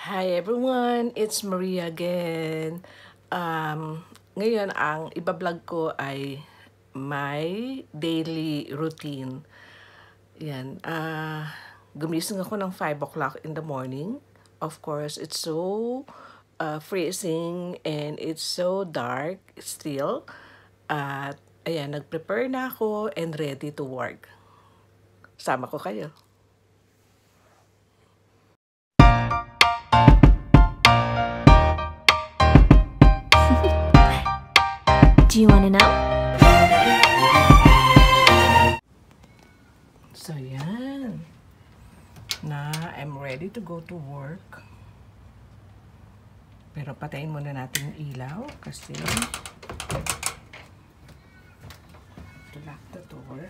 Hi everyone, it's Maria again. Ngayon ang ibablog ko ay my daily routine. Yan, gumising ako ng 5 o'clock in the morning. Of course, it's so freezing and it's so dark still. At ayan, nag-prepare na ako and ready to work. Sama ko kayo. Do you want to know? So, yan. Na, I'm ready to go to work. Pero patayin muna natin yung ilaw kasi to lock the door.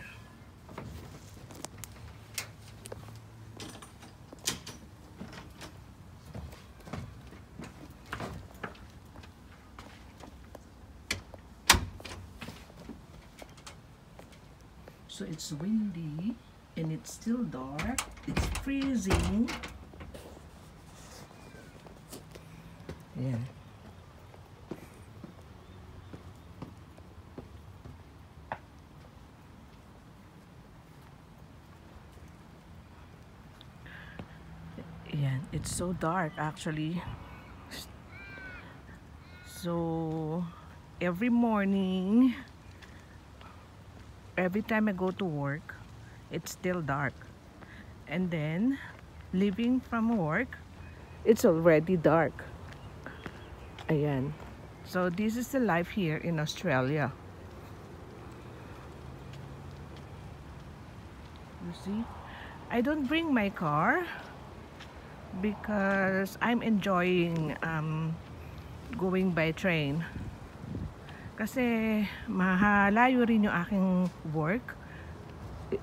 So it's windy and it's still dark. It's freezing. Yeah. Yeah, it's so dark actually. So every morning, every time I go to work, it's still dark. And then, leaving from work, it's already dark. Ayan. So, this is the life here in Australia. You see? I don't bring my car because I'm enjoying going by train. Kasi mahalayo rin yung aking work.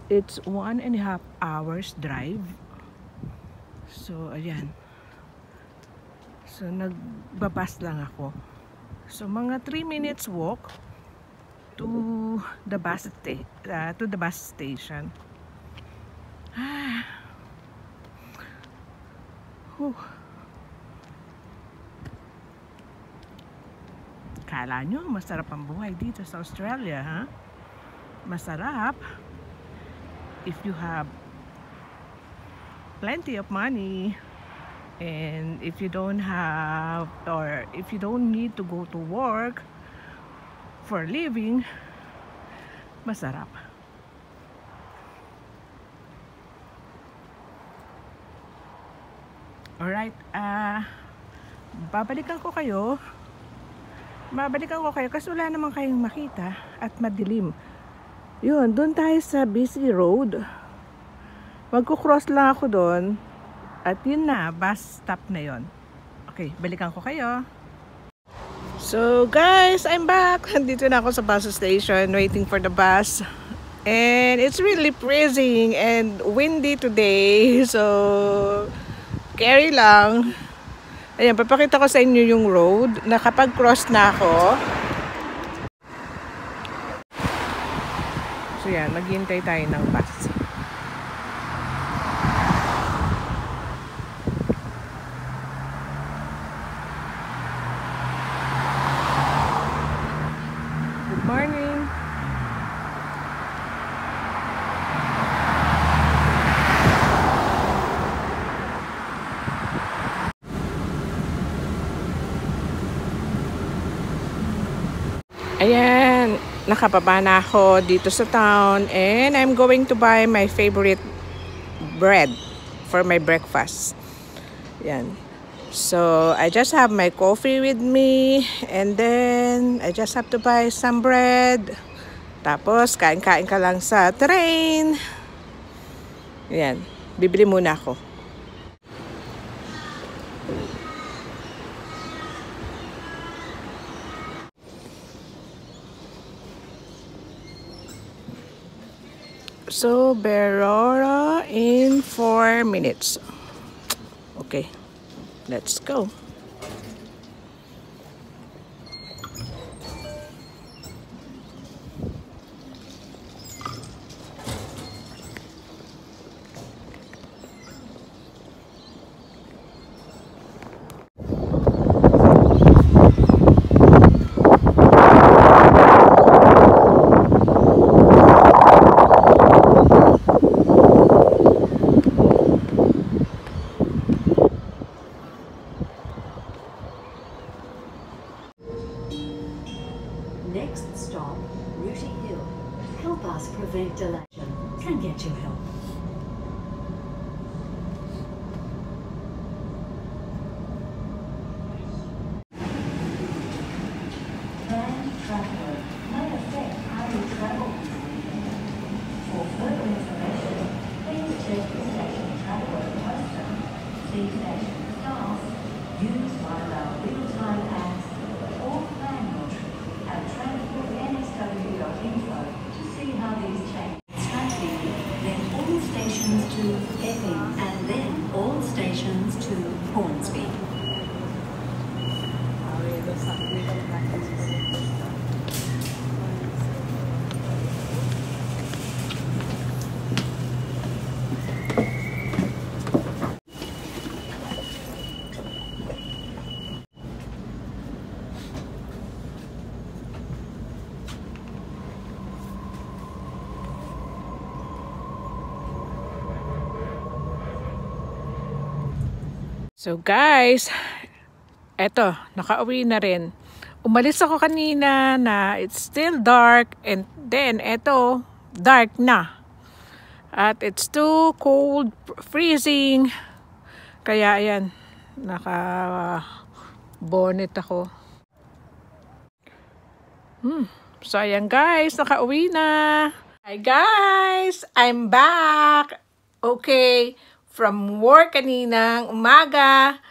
It's 1.5 hours drive. So, ayan. So, nagbabas lang ako. So, mga 3 minutes walk to the bus station. Whew. Kala nyo, masarap ang buhay dito sa Australia, ha? Masarap if you have plenty of money and if you don't have or if you don't need to go to work for a living, masarap. Alright, babalikan ko kayo kasi wala naman kayong makita at madilim. Yun, doon tayo sa busy road. Magko-cross lang ako doon at yun na, bus stop na yun. Okay, balikan ko kayo. So guys, I'm back. Dito na ako sa bus station waiting for the bus. And it's really freezing and windy today. So, carry lang. Ayan, papakita ko sa inyo yung road na kapag cross na ako. So yan, maghihintay tayo ng bus. Good morning. Ayan, nakababa na ako dito sa town and I'm going to buy my favorite bread for my breakfast. Yan. So, I just have my coffee with me and then I just have to buy some bread. Tapos, kain-kain ka lang sa train. Yan. Bibili muna ako. So, Berora in 4 minutes. Okay, let's go. station staff use one of our real-time apps or manual at transportnxw.info to see how these change. Strategy, then all stations to Epping and then all stations to Hornsby. So guys, eto, nakauwi na rin. Umalis ako kanina na it's still dark and then eto, dark na. At it's too cold, freezing. Kaya ayan, naka-bonnet ako. So ayan guys, nakauwi na. Hi guys, I'm back. Okay. From work kaninang umaga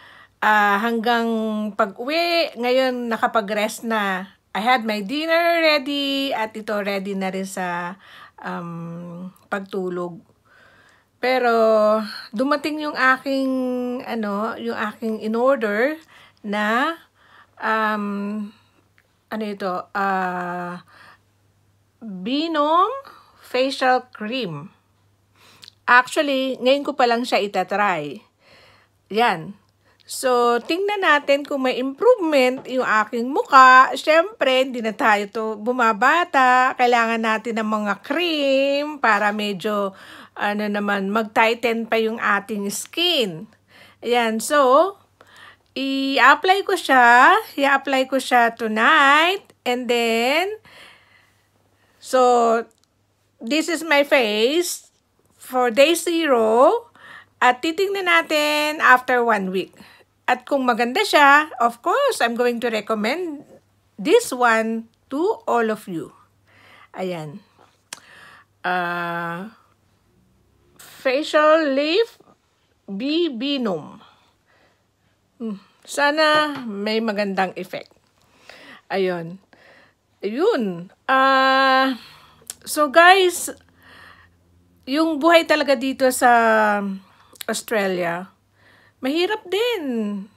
hanggang pag-uwi, ngayon nakapag-rest na. I had my dinner ready at ito ready na rin sa pagtulog. Pero dumating yung aking yung aking in-order na Binom facial cream. Actually, ngayon ko pa lang siya itatry. Yan. So, tingnan natin kung may improvement yung aking muka. Siyempre, hindi na tayo bumabata. Kailangan natin ng mga cream para medyo, mag-tighten pa yung ating skin. Ayan. So, i-apply ko siya. I-apply ko siya tonight. And then, so, this is my face for day 0 at titingnan natin after 1 week. At kung maganda siya, of course, I'm going to recommend this one to all of you. Ayan. Facial Lift Binom. Sana may magandang effect. Ayun. Ayun. So guys, yung buhay talaga dito sa Australia, mahirap din.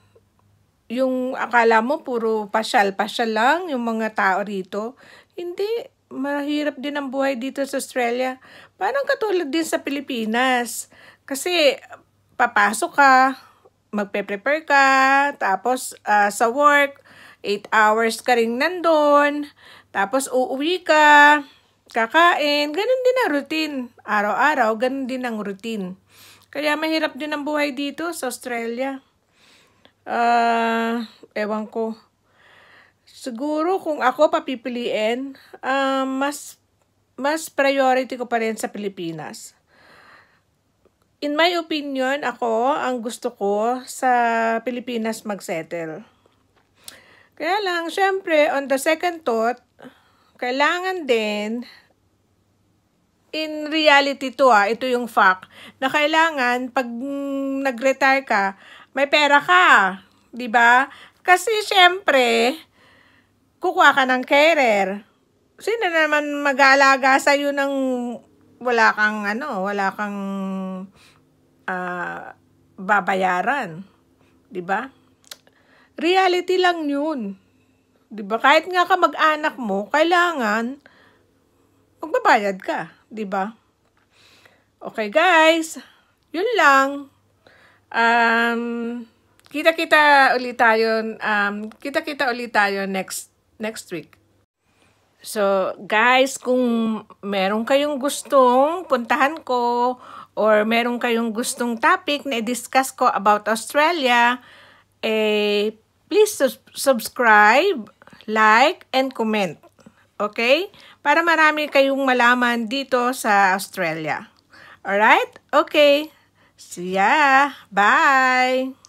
Yung akala mo puro pasyal-pasyal lang yung mga tao rito. Hindi, mahirap din ang buhay dito sa Australia. Parang katulad din sa Pilipinas. Kasi papasok ka, magpe-prepare ka, tapos sa work, 8 hours ka rin nandun, tapos uuwi ka, kakain, ganun din ang routine. Araw-araw, ganun din ang routine. Kaya mahirap din ang buhay dito sa Australia. Ewan ko. Siguro kung ako papipiliin, mas priority ko pa rin sa Pilipinas. In my opinion, ang gusto ko sa Pilipinas mag-settle. Kaya lang, syempre, on the second thought, kailangan din, in reality ito yung fact, na kailangan pag nag-retire ka, may pera ka, di ba? Kasi syempre, kukuha ka ng carer. Sino naman mag-aalaga sa'yo ng wala kang babayaran, di ba? Reality lang yun. Diba? Kahit nga ka mag-anak mo, kailangan magbabayad ka. Diba? Okay guys, yun lang. Kita-kita ulit tayo next week. So guys, kung meron kayong gustong puntahan ko or meron kayong gustong topic na i-discuss ko about Australia, please subscribe, like, and comment. Okay? Para marami kayong malaman dito sa Australia. Alright? Okay. See ya. Bye.